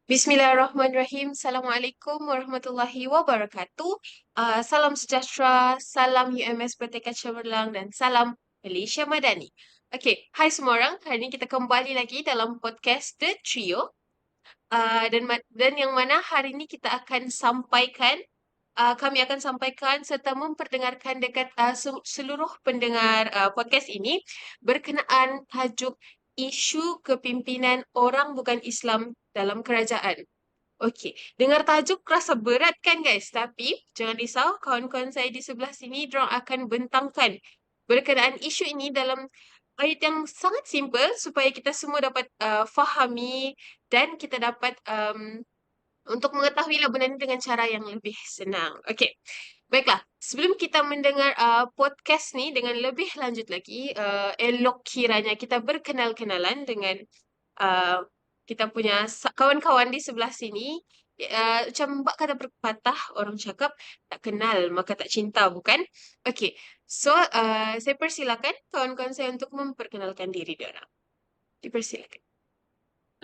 Bismillahirrahmanirrahim. Assalamualaikum warahmatullahi wabarakatuh. Salam sejahtera, salam UMS Merdeka Cemerlang dan salam Malaysia Madani. Okey, hai semua orang. Hari ini kita kembali lagi dalam podcast The Trio. Dan yang mana hari ini kita akan sampaikan, kami akan sampaikan serta memperdengarkan dekat seluruh pendengar podcast ini berkenaan tajuk isu kepimpinan orang bukan Islam dalam kerajaan. Okey, dengar tajuk rasa berat kan guys? Tapi jangan risau, kawan-kawan saya di sebelah sini diorang akan bentangkan berkenaan isu ini dalam ayat yang sangat simple supaya kita semua dapat fahami dan kita dapat untuk mengetahui lah benda ni dengan cara yang lebih senang. Okey, baiklah. Sebelum kita mendengar podcast ni dengan lebih lanjut lagi, elok kiranya kita berkenal-kenalan dengan uh, kita punya kawan-kawan di sebelah sini. Macam bak kata berpatah, orang cakap tak kenal maka tak cinta, bukan? Okey, so saya persilakan kawan-kawan saya untuk memperkenalkan diri diorang. Dipersilakan.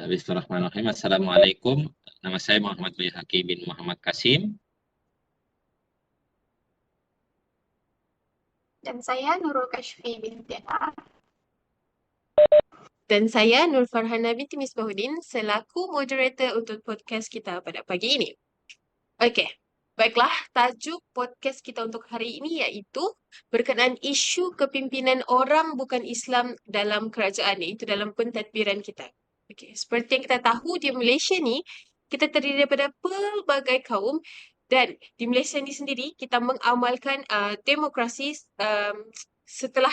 Bismillahirrahmanirrahim. Assalamualaikum. Nama saya Muhammad Baihaqi bin Muhammad Kasim. Dan saya Nurul Kashfi binti A. Dan saya Nur Farhana binti Misbahuddin selaku moderator untuk podcast kita pada pagi ini. Okey, baiklah, tajuk podcast kita untuk hari ini iaitu berkenaan isu kepimpinan orang bukan Islam dalam kerajaan, iaitu dalam pentadbiran kita. Okey, seperti yang kita tahu di Malaysia ni, kita terdiri daripada pelbagai kaum dan di Malaysia ni sendiri kita mengamalkan demokrasi setelah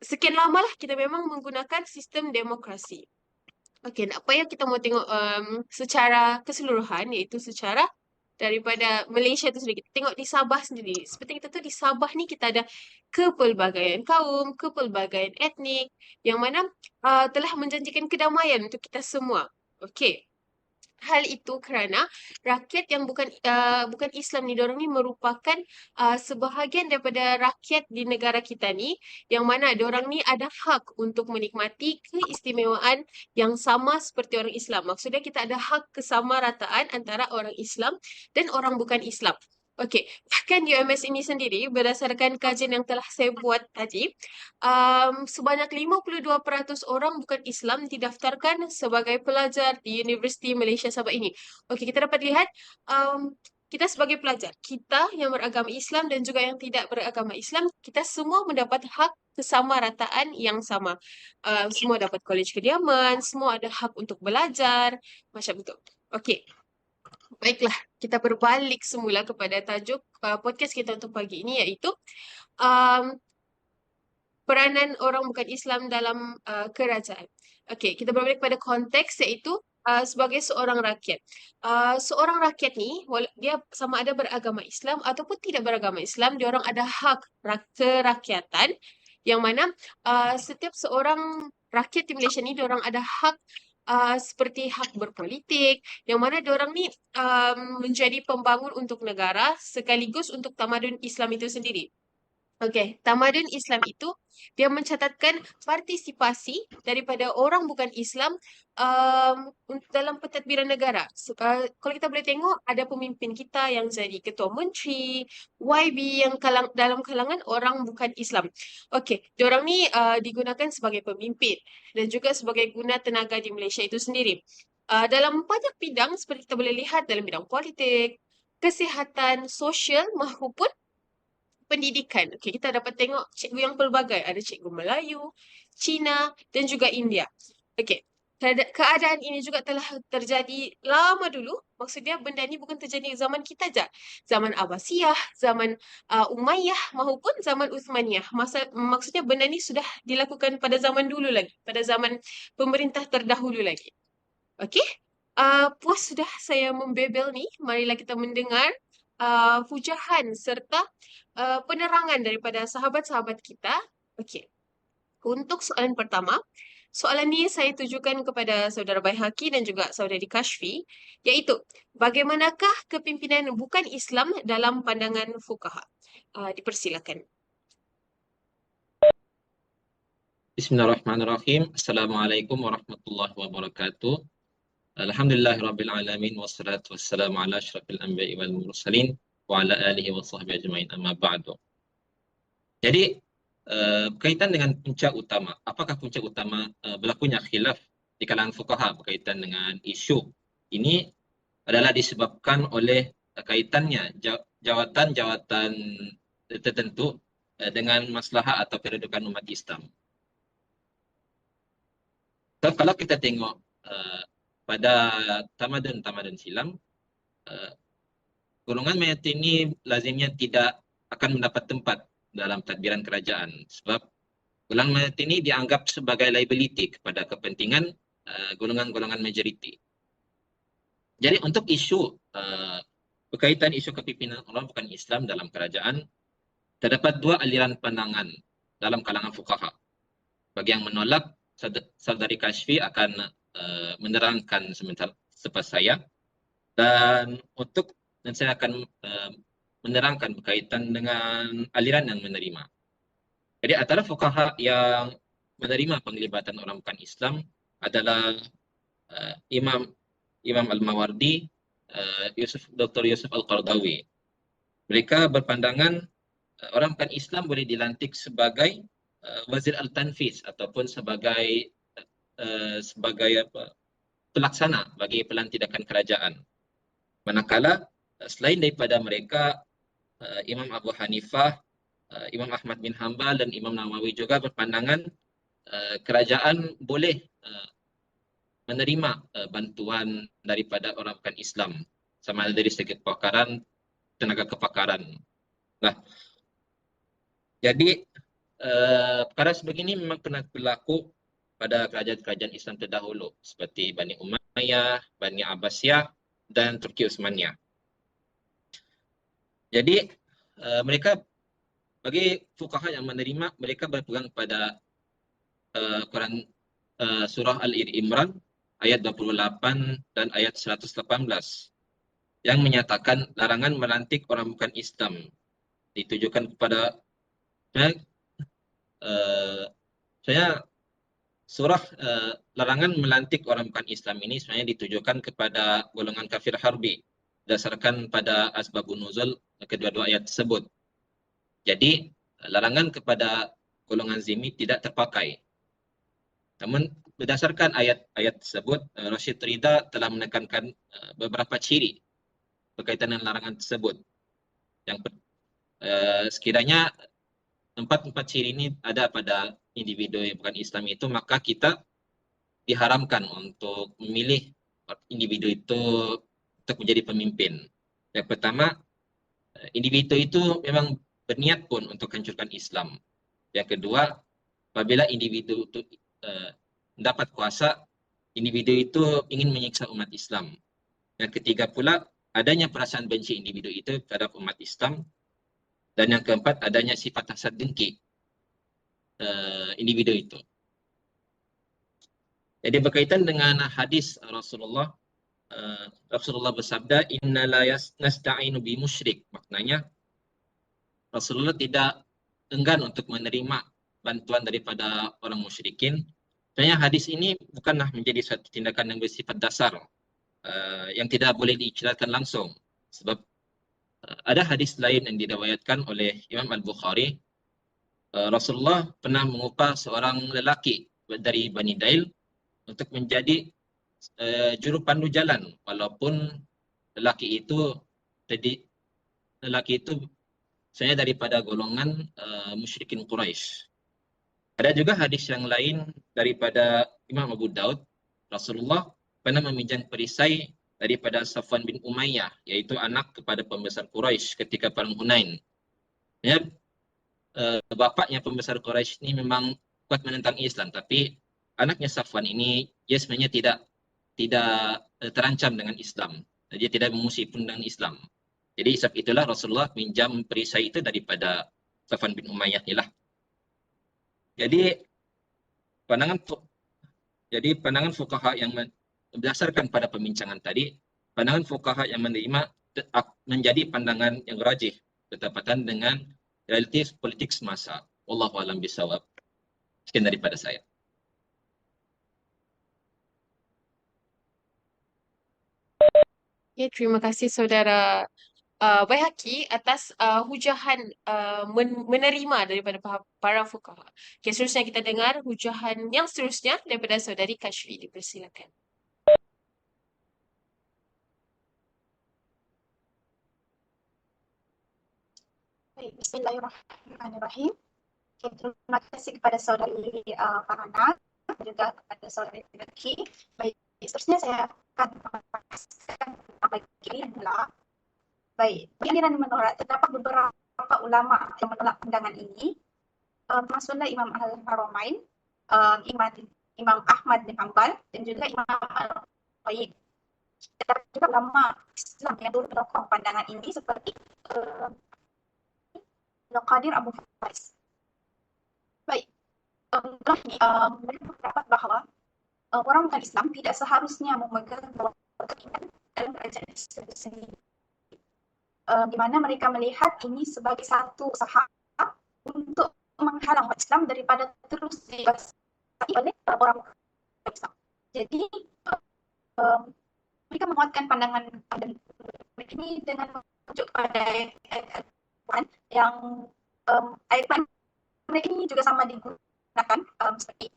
sekian lama lah kita memang menggunakan sistem demokrasi. Okey, nak payah kita mau tengok secara keseluruhan, iaitu secara daripada Malaysia tu sendiri. Kita tengok di Sabah sendiri. Seperti kita tahu di Sabah ni kita ada kepelbagaian kaum, kepelbagaian etnik yang mana telah menjanjikan kedamaian untuk kita semua. Okey. Hal itu kerana rakyat yang bukan Islam ni, diorang ni merupakan sebahagian daripada rakyat di negara kita ni, yang mana diorang ni ada hak untuk menikmati keistimewaan yang sama seperti orang Islam. Maksudnya kita ada hak kesamarataan antara orang Islam dan orang bukan Islam. Okey, bahkan UMS ini sendiri berdasarkan kajian yang telah saya buat tadi, sebanyak 52% orang bukan Islam didaftarkan sebagai pelajar di Universiti Malaysia Sabah ini. Okey, kita dapat lihat kita sebagai pelajar, kita yang beragama Islam dan juga yang tidak beragama Islam, kita semua mendapat hak kesamarataan yang sama. Semua dapat kolej kediaman, semua ada hak untuk belajar, macam itu. Okey. Baiklah, kita berbalik semula kepada tajuk podcast kita untuk pagi ini iaitu um, peranan orang bukan Islam dalam kerajaan. Okey, kita berbalik pada konteks iaitu sebagai seorang rakyat. Seorang rakyat ni, dia sama ada beragama Islam ataupun tidak beragama Islam, dia orang ada hak kerakyatan yang mana setiap seorang rakyat di Malaysia ni, dia orang ada hak seperti hak berpolitik, yang mana diorang ni menjadi pembangun untuk negara sekaligus untuk tamadun Islam itu sendiri. Okey, tamadun Islam itu dia mencatatkan partisipasi daripada orang bukan Islam dalam pentadbiran negara. Kalau kita boleh tengok, ada pemimpin kita yang jadi ketua menteri, YB yang dalam kalangan orang bukan Islam. Okey, diorang ni digunakan sebagai pemimpin dan juga sebagai guna tenaga di Malaysia itu sendiri. Dalam banyak bidang seperti kita boleh lihat dalam bidang politik, kesihatan, sosial maupun pendidikan. Okey, kita dapat tengok cikgu yang pelbagai. Ada cikgu Melayu, Cina dan juga India. Okey, keadaan ini juga telah terjadi lama dulu. Maksudnya benda ni bukan terjadi zaman kita je. Zaman Abbasiyah, zaman Umayyah maupun zaman Uthmaniyah. Maksudnya benda ni sudah dilakukan pada zaman dulu lagi. Pada zaman pemerintah terdahulu lagi. Okey, puas sudah saya membebel ni. Marilah kita mendengar pujahan serta penerangan daripada sahabat-sahabat kita. Okey, untuk soalan pertama, soalan ni saya tujukan kepada saudara Baihaqi dan juga saudari Kashfi, iaitu bagaimanakah kepimpinan bukan Islam dalam pandangan fuqaha? Dipersilakan. Bismillahirrahmanirrahim. Assalamualaikum warahmatullahi wabarakatuh. Alhamdulillahirabbil alamin wassalatu wassalamu ala asyrafil anbiya'i wal mursalin wa ala alihi wa sahbihi ajma'in amma ba'du. Jadi berkaitan dengan punca utama, apakah punca utama berlakunya khilaf di kalangan fuqaha berkaitan dengan isu ini adalah disebabkan oleh kaitannya jawatan-jawatan tertentu dengan maslahah atau kedudukan umat Islam. So, kalau kita tengok pada tamadun-tamadun silam, golongan mayat ini lazimnya tidak akan mendapat tempat dalam tadbiran kerajaan sebab golongan mayat ini dianggap sebagai liability kepada kepentingan golongan-golongan majoriti. Jadi untuk isu berkaitan isu kepimpinan orang bukan Islam dalam kerajaan, terdapat dua aliran pandangan dalam kalangan fuqaha. Bagi yang menolak, Saudari Kashfi akan menerangkan sebentar selepas saya, dan saya akan menerangkan berkaitan dengan aliran yang menerima. Jadi antara fuqaha yang menerima penglibatan orang bukan Islam adalah Imam Al-Mawardi, Dr. Yusuf Al-Qaradawi. Mereka berpandangan orang bukan Islam boleh dilantik sebagai Wazir Al-Tanfiz ataupun sebagai pelaksana bagi pelantikan kerajaan. Manakala selain daripada mereka, Imam Abu Hanifah, Imam Ahmad bin Hanbal dan Imam Nawawi juga berpandangan kerajaan boleh menerima bantuan daripada orang bukan Islam sama ada dari segi kepakaran, tenaga kepakaran. Nah, jadi perkara sebegini memang pernah berlaku pada kerajaan-kerajaan Islam terdahulu seperti Bani Umayyah, Bani Abbasiyah dan Turki Utsmaniyah. Jadi mereka bagi fuqaha yang menerima, mereka berpegang pada Quran surah Al-Imran ayat 28 dan ayat 118 yang menyatakan larangan melantik orang bukan Islam ditujukan kepada surah larangan melantik orang bukan Islam ini sebenarnya ditujukan kepada golongan kafir harbi berdasarkan pada asbabun nuzul kedua-dua ayat tersebut. Jadi larangan kepada golongan zimmi tidak terpakai. Namun berdasarkan ayat-ayat tersebut, Rashid Ridha telah menekankan beberapa ciri berkaitan dengan larangan tersebut. Yang sekiranya empat ciri ini ada pada individu yang bukan Islam itu, maka kita diharamkan untuk memilih individu itu untuk menjadi pemimpin. Yang pertama, individu itu memang berniat pun untuk hancurkan Islam. Yang kedua, apabila individu itu mendapat kuasa, individu itu ingin menyiksa umat Islam. Yang ketiga pula, adanya perasaan benci individu itu terhadap umat Islam. Dan yang keempat, adanya sifat hasad dengki individu itu. Jadi berkaitan dengan hadis Rasulullah, Rasulullah bersabda, "Inna la nasta'inu bi musyrik." Maknanya Rasulullah tidak enggan untuk menerima bantuan daripada orang musyrikin. Sebenarnya hadis ini bukanlah menjadi suatu tindakan yang bersifat dasar yang tidak boleh diiktirafkan langsung. Sebab ada hadis lain yang diriwayatkan oleh Imam Al-Bukhari. Rasulullah pernah mengupah seorang lelaki dari Bani Dail untuk menjadi juru pandu jalan, walaupun lelaki itu sebenarnya daripada golongan musyrikin Quraisy. Ada juga hadis yang lain daripada Imam Abu Daud. Rasulullah pernah meminjam perisai daripada Safwan bin Umayyah, yaitu anak kepada pembesar Quraisy ketika perang Hunain. Ya, bapaknya pembesar Quraisy ini memang kuat menentang Islam, tapi anaknya Safwan ini dia sebenarnya tidak terancam dengan Islam. Dia tidak memusuhi pun dengan Islam. Jadi sebab itulah Rasulullah minjam perisai itu daripada Safwan bin Umayyah inilah. Jadi pandangan fuqaha yang berdasarkan pada pembincangan tadi, pandangan fuqaha yang menerima menjadi pandangan yang rajih bertepatan dengan realitas politik semasa. Wallahu a'lam bishawab. Sekian daripada saya. Ya, terima kasih saudara Baihaqi atas hujahan menerima daripada para fuqaha. Okay, seterusnya kita dengar hujahan yang seterusnya daripada saudari Kashfi. Dipersilakan. Baik, Bismillahirrahmanirrahim. Okay, terima kasih kepada saudari Farhana dan juga kepada saudari Zaki. Baik, seterusnya saya akan membahaskan tentang ini adalah baik, aliran menolak. Terdapat beberapa ulama yang menolak pandangan ini, termasuklah Imam Al-Haramain, Imam Ahmad bin Hanbal dan juga Imam Al-Qayyim. Terdapat juga ulama Islam yang dulu mendukung pandangan ini seperti Al-Qadir Abu Faiz. Baik, mereka berpendapat bahawa orang bukan Islam tidak seharusnya memegang keyakinan dalam kerajaan Islam itu sendiri. Di mana mereka melihat ini sebagai satu usaha untuk menghalang umat Islam daripada terus dikuasai oleh orang Islam. Jadi mereka menguatkan pandangan mereka ini dengan merujuk kepada ayat Al-Quran yang ayat Quran mereka ini juga sama digunakan seperti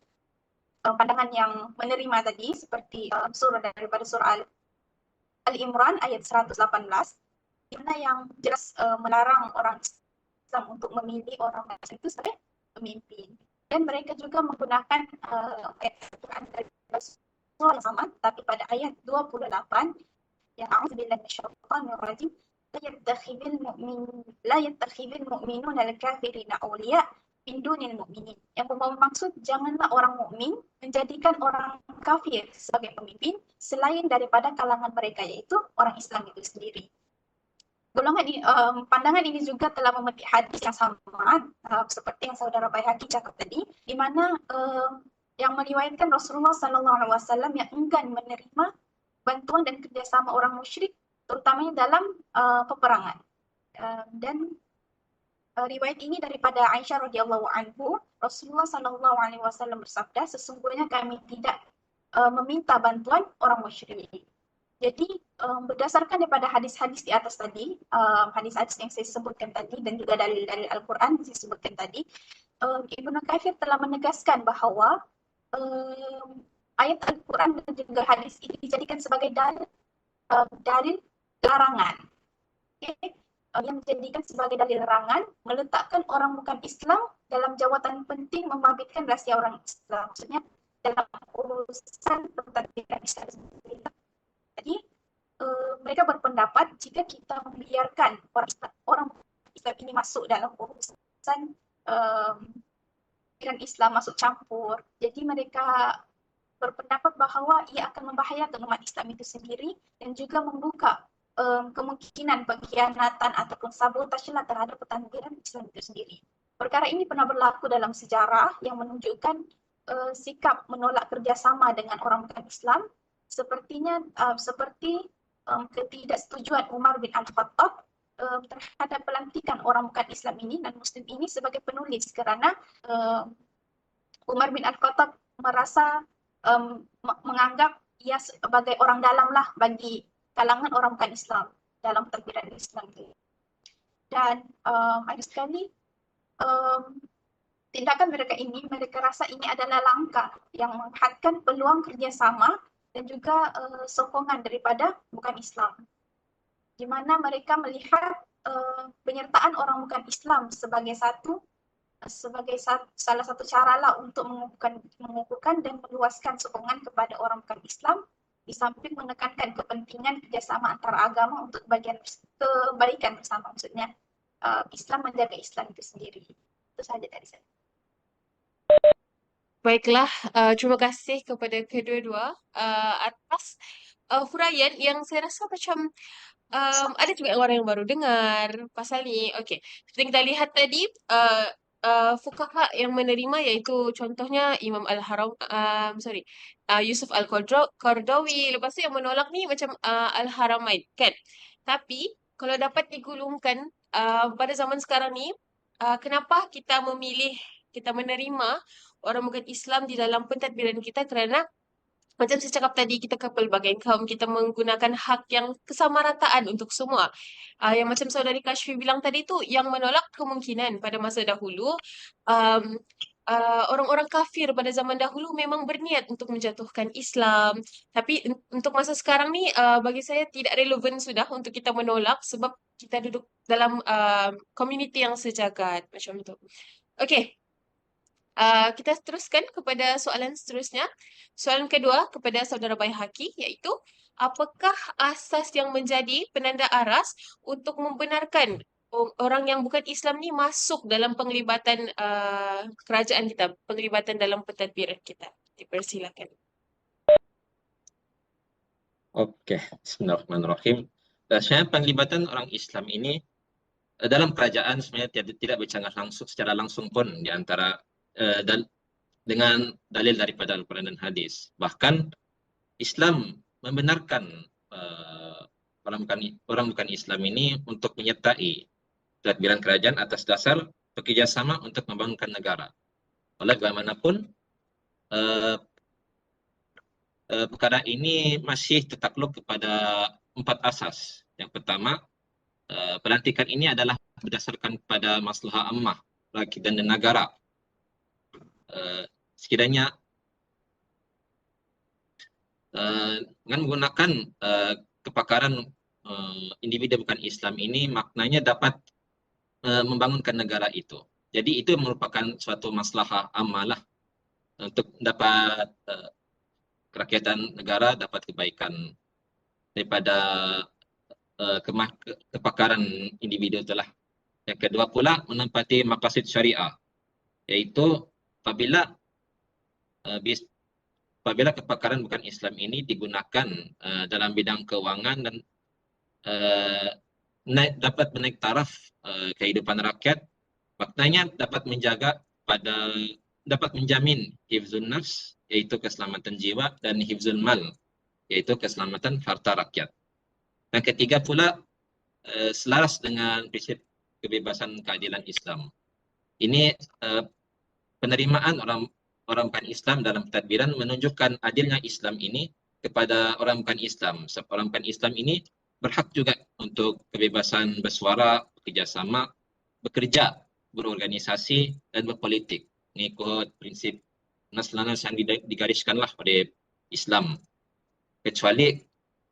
pandangan yang menerima tadi seperti surah daripada surah Al-Imran ayat 118 di mana yang jelas melarang orang Islam untuk memilih orang Islam itu sebagai pemimpin. Dan mereka juga menggunakan ayat Al-Quran dari surah yang sama tapi pada ayat 28 yang a'udzubillahi minasyaitonir rajim la yattakhidhul mu'minuna al-kafirina awliya min dunil mu'minin. Yang bermaksud janganlah orang mukmin menjadikan orang kafir sebagai pemimpin selain daripada kalangan mereka yaitu orang Islam itu sendiri. Golongan ini, pandangan ini juga telah memetik hadis yang sama seperti yang saudara Baihaqi cakap tadi, di mana yang meriwayatkan Rasulullah SAW yang enggan menerima bantuan dan kerjasama orang musyrik, terutamanya dalam peperangan. Dan riwayat ini daripada Aisyah radhiyallahu anhu, Rasulullah SAW bersabda, sesungguhnya kami tidak meminta bantuan orang musyrik. Jadi berdasarkan daripada hadis-hadis di atas tadi, hadis-hadis yang saya sebutkan tadi dan juga dalil-dalil Al-Quran yang saya sebutkan tadi, Ibnu Katsir telah menegaskan bahawa ayat Al-Quran dan juga hadis ini dijadikan sebagai dalil larangan. Okay? Yang dijadikan sebagai dalil larangan meletakkan orang bukan Islam dalam jawatan penting membabitkan rahsia orang Islam. Maksudnya dalam urusan pentadbiran Islam sendiri. Jadi mereka berpendapat jika kita membiarkan orang Islam ini masuk dalam urusan Islam masuk campur, jadi mereka berpendapat bahawa ia akan membahayakan umat Islam itu sendiri dan juga membuka kemungkinan pengkhianatan ataupun sabotase terhadap pentadbiran Islam itu sendiri. Perkara ini pernah berlaku dalam sejarah yang menunjukkan sikap menolak kerjasama dengan orang bukan Islam, sepertinya seperti ketidaksetujuan Umar bin Al-Khattab terhadap pelantikan orang bukan Islam ini dan Muslim ini sebagai penulis kerana Umar bin Al-Khattab merasa menganggap ia sebagai orang dalam lah bagi kalangan orang bukan Islam dalam pentadbiran Islam itu. Dan ada sekali tindakan mereka ini, mereka rasa ini adalah langkah yang menghadkan peluang kerjasama dan juga sokongan daripada bukan Islam. Di mana mereka melihat penyertaan orang bukan Islam sebagai salah satu cara lah untuk mengukuhkan dan meluaskan sokongan kepada orang bukan Islam, di samping menekankan kepentingan kerjasama antara agama untuk kebaikan bersama. Maksudnya Islam menjaga Islam itu sendiri. Itu sahaja dari saya. Baiklah, terima kasih kepada kedua-dua atas huraian yang saya rasa macam ada juga orang yang baru dengar pasal ni. Okey, seperti kita lihat tadi, fuqaha yang menerima iaitu contohnya Imam Yusuf Al-Qardawi. Lepas tu yang menolak ni macam Al-Haramain, kan? Tapi kalau dapat digulungkan pada zaman sekarang ni, kenapa kita menerima orang bukan Islam di dalam pentadbiran kita kerana Macam saya cakap tadi, kita ke pelbagai kaum, kita menggunakan hak yang kesamarataan untuk semua. Yang macam saudari Kashfi bilang tadi tu, yang menolak kemungkinan pada masa dahulu, um, orang-orang kafir pada zaman dahulu memang berniat untuk menjatuhkan Islam. Tapi untuk masa sekarang ni, bagi saya tidak relevan sudah untuk kita menolak sebab kita duduk dalam komuniti yang sejagat macam tu. Okey. Kita teruskan kepada soalan seterusnya. Soalan kedua kepada saudara Baihaqi iaitu, apakah asas yang menjadi penanda aras untuk membenarkan orang yang bukan Islam ni masuk dalam penglibatan kerajaan kita, penglibatan dalam pentadbiran kita? Dipersilakan. Okey, bismillahirrahmanirrahim. Sebenarnya penglibatan orang Islam ini dalam kerajaan sebenarnya tidak bercanggah langsung secara langsung pun di antara dengan dalil daripada Al-Quran dan Hadis. Bahkan Islam membenarkan orang bukan Islam ini untuk menyertai tadbiran kerajaan atas dasar bekerjasama untuk membangunkan negara. Oleh bagaimanapun, perkara ini masih tertakluk kepada 4 asas. Yang pertama, pelantikan ini adalah berdasarkan pada maslahah ammah rakyat dan negara. Sekiranya dengan menggunakan kepakaran individu bukan Islam ini, maknanya dapat membangunkan negara itu. Jadi itu merupakan suatu maslahah ammah untuk dapat kerakyatan negara dapat kebaikan daripada kepakaran individu itulah. Yang kedua pula, menempati maqasid syariah, iaitu apabila kepakaran bukan Islam ini digunakan dalam bidang keuangan dan dapat menaik taraf kehidupan rakyat, maknanya dapat menjamin hifzun nafs, iaitu keselamatan jiwa, dan hifzul mal, iaitu keselamatan harta rakyat. Yang ketiga pula, selaras dengan prinsip kebebasan keadilan Islam. Ini penerimaan orang bukan Islam dalam pentadbiran menunjukkan adilnya Islam ini kepada orang bukan Islam. Sebab orang bukan Islam ini berhak juga untuk kebebasan bersuara, bekerjasama, bekerja, berorganisasi, dan berpolitik. Mengikut prinsip nas-nas yang digariskanlah oleh Islam. Kecuali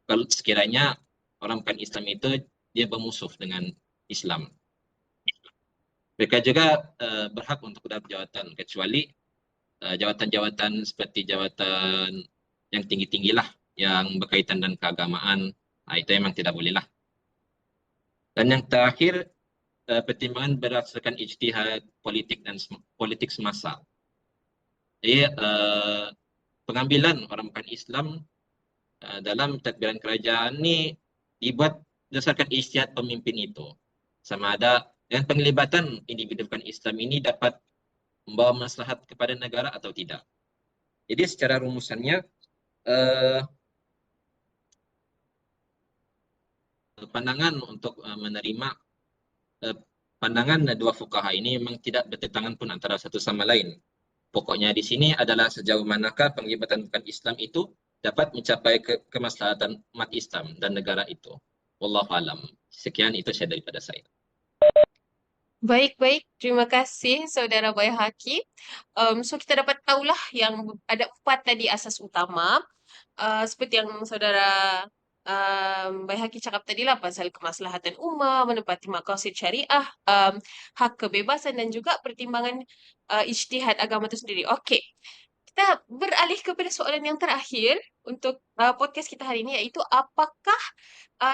kalau sekiranya orang bukan Islam itu dia bermusuh dengan Islam. Mereka juga berhak untuk dapat jawatan, kecuali jawatan-jawatan seperti jawatan yang tinggi-tinggilah, yang berkaitan dengan keagamaan, itu memang tidak bolehlah. Dan yang terakhir, pertimbangan berdasarkan ijtihad politik dan politik semasa. Jadi pengambilan orang bukan Islam dalam tadbiran kerajaan ini dibuat berdasarkan ijtihad pemimpin itu. Sama ada dengan penglibatan individu bukan Islam ini dapat membawa maslahat kepada negara atau tidak. Jadi secara rumusannya, pandangan untuk menerima pandangan dua fuqaha ini memang tidak bertentangan pun antara satu sama lain. Pokoknya di sini adalah sejauh manakah penglibatan bukan Islam itu dapat mencapai kemaslahatan umat Islam dan negara itu. Wallahu alam. Sekian itu saya daripada saya. Baik. Terima kasih saudara Baihaqi. So kita dapat tahulah yang ada 4 tadi asas utama. Seperti yang saudara Baihaqi cakap tadi lah, pasal kemaslahatan ummah, menepati maqasid syariah, hak kebebasan, dan juga pertimbangan ijtihad agama itu sendiri. Okey. Kita beralih kepada soalan yang terakhir untuk podcast kita hari ini, iaitu apakah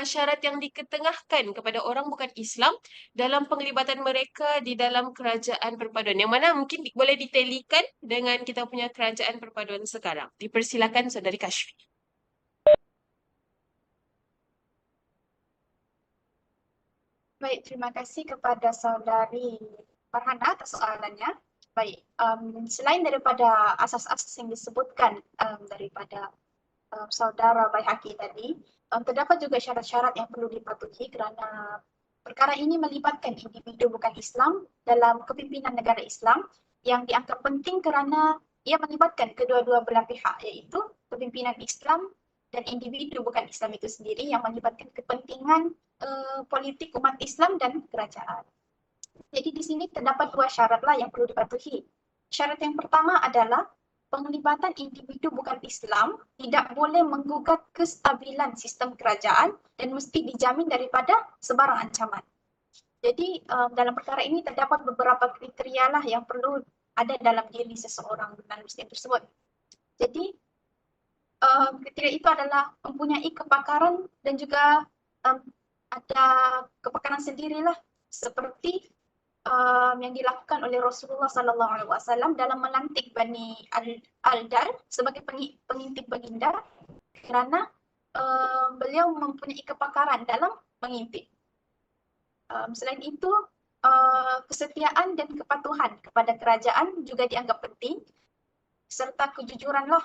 syarat yang diketengahkan kepada orang bukan Islam dalam penglibatan mereka di dalam kerajaan perpaduan, yang mana mungkin boleh ditelikan dengan kita punya kerajaan perpaduan sekarang. Dipersilakan saudari Kashfi. Baik, terima kasih kepada saudari Farhana atas soalannya. Baik, selain daripada asas-asas yang disebutkan daripada saudara Baihaqi tadi, terdapat juga syarat-syarat yang perlu dipatuhi kerana perkara ini melibatkan individu bukan Islam dalam kepimpinan negara Islam yang dianggap penting kerana ia melibatkan kedua-dua belah pihak, iaitu kepimpinan Islam dan individu bukan Islam itu sendiri yang melibatkan kepentingan politik umat Islam dan kerajaan. Jadi di sini terdapat dua syarat lah yang perlu dipatuhi. Syarat yang pertama adalah penglibatan individu bukan Islam tidak boleh menggugat kestabilan sistem kerajaan dan mesti dijamin daripada sebarang ancaman. Jadi dalam perkara ini terdapat beberapa kriteria lah yang perlu ada dalam diri seseorang non-Muslim tersebut. Jadi kriteria itu adalah mempunyai kepakaran dan juga ada kepakaran sendirilah seperti yang dilakukan oleh Rasulullah SAW dalam melantik Bani Al-Dar sebagai pengintip baginda kerana beliau mempunyai kepakaran dalam mengintip. Selain itu, kesetiaan dan kepatuhan kepada kerajaan juga dianggap penting serta kejujuranlah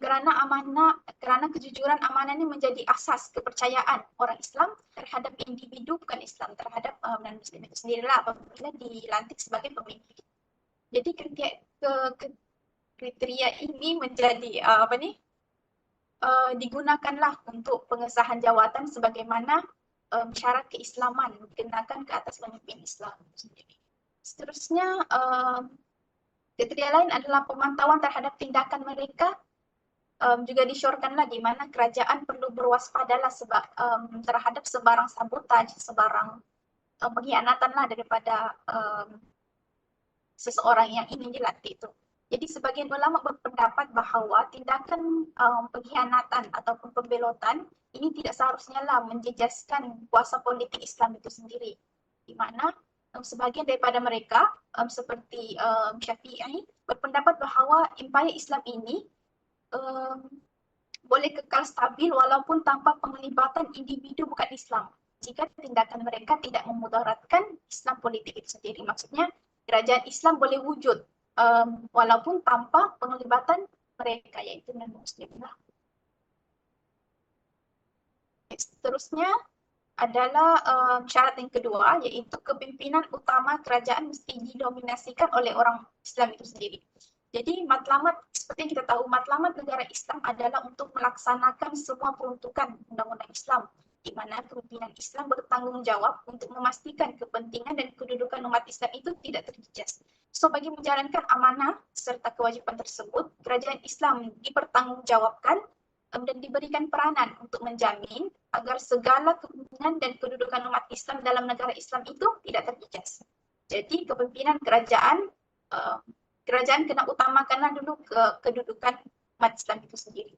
kerana kejujuran amanah ini menjadi asas kepercayaan orang Islam terhadap individu bukan Islam, terhadap non-Muslim itu sendirilah apabila dilantik sebagai pemimpin. Jadi kriteria ini menjadi digunakanlah untuk pengesahan jawatan sebagaimana syarat keislaman dikenakan ke atas pemimpin Islam itu sendiri. Seterusnya, kriteria lain adalah pemantauan terhadap tindakan mereka juga disyorkanlah di mana kerajaan perlu berwaspadalah terhadap sebarang sabotaj, sebarang pengkhianatanlah daripada seseorang yang ingin dilantik itu. Jadi sebagian ulama berpendapat bahawa tindakan pengkhianatan ataupun pembelotan ini tidak seharusnya lah menjejaskan kuasa politik Islam itu sendiri. Di mana sebagian daripada mereka seperti Syafi'i berpendapat bahawa empayar Islam ini boleh kekal stabil walaupun tanpa penglibatan individu bukan Islam jika tindakan mereka tidak memudaratkan Islam politik itu sendiri. Maksudnya kerajaan Islam boleh wujud walaupun tanpa penglibatan mereka iaitu non-Muslim. Seterusnya adalah syarat yang kedua iaitu kepimpinan utama kerajaan mesti didominasikan oleh orang Islam itu sendiri. Jadi matlamat, seperti yang kita tahu, matlamat negara Islam adalah untuk melaksanakan semua peruntukan undang-undang Islam, di mana kepimpinan Islam bertanggungjawab untuk memastikan kepentingan dan kedudukan umat Islam itu tidak terjejas. So, bagi menjalankan amanah serta kewajipan tersebut, kerajaan Islam dipertanggungjawabkan dan diberikan peranan untuk menjamin agar segala kepemimpinan dan kedudukan umat Islam dalam negara Islam itu tidak terjejas. Jadi, kepimpinan kerajaan kena utamakanlah dulu kedudukan umat Islam itu sendiri.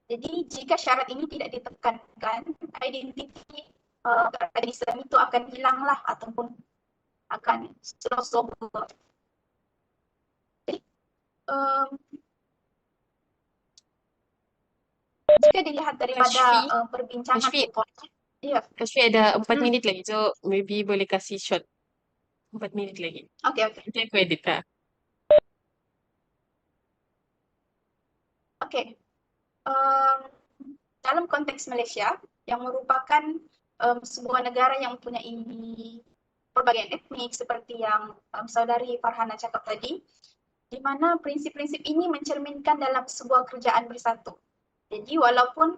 Jadi jika syarat ini tidak ditekankan, identiti kerajaan Islam itu akan hilanglah ataupun akan slow-slow. Jika dilihat daripada perbincangan Kashfi ada 4 minit lagi, so maybe boleh kasih short 4 minit lagi. Okay. Nanti aku edit lah. Okay. Dalam konteks Malaysia yang merupakan sebuah negara yang mempunyai pelbagai etnik seperti yang saudari Farhana cakap tadi, di mana prinsip-prinsip ini mencerminkan dalam sebuah kerajaan bersatu. Jadi walaupun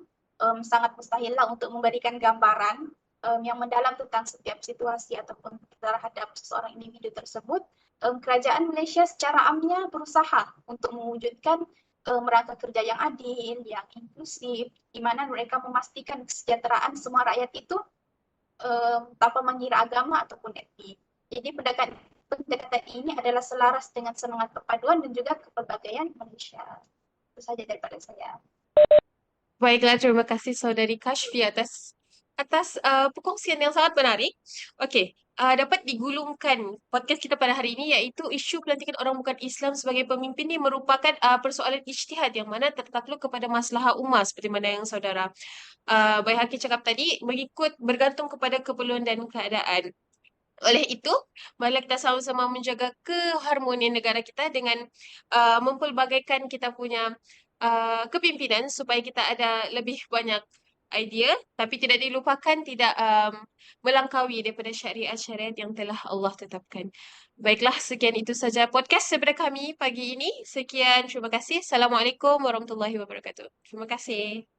sangat mustahillah untuk memberikan gambaran yang mendalam tentang setiap situasi ataupun terhadap seseorang individu tersebut, kerajaan Malaysia secara amnya berusaha untuk mewujudkan merangka kerja yang adil, yang inklusif, di mana mereka memastikan kesejahteraan semua rakyat itu tanpa mengira agama ataupun etnik. Jadi pendekatan ini adalah selaras dengan semangat perpaduan dan juga kepelbagaian Malaysia. Itu saja daripada saya. Baiklah, terima kasih saudari Kashfi atas perkongsian yang sangat menarik. Okey, dapat digulungkan podcast kita pada hari ini iaitu isu pelantikan orang bukan Islam sebagai pemimpin ini merupakan persoalan ijtihad yang mana tertakluk kepada maslahah ummah seperti mana yang saudara Baihaqi cakap tadi, bergantung kepada keperluan dan keadaan. Oleh itu, marilah kita sama-sama menjaga keharmonian negara kita dengan mempelbagaikan kita punya kepimpinan supaya kita ada lebih banyak idea, tapi tidak dilupakan tidak melangkaui daripada syariat-syariat yang telah Allah tetapkan. Baiklah, sekian itu saja podcast daripada kami pagi ini. Sekian, terima kasih. Assalamualaikum warahmatullahi wabarakatuh. Terima kasih.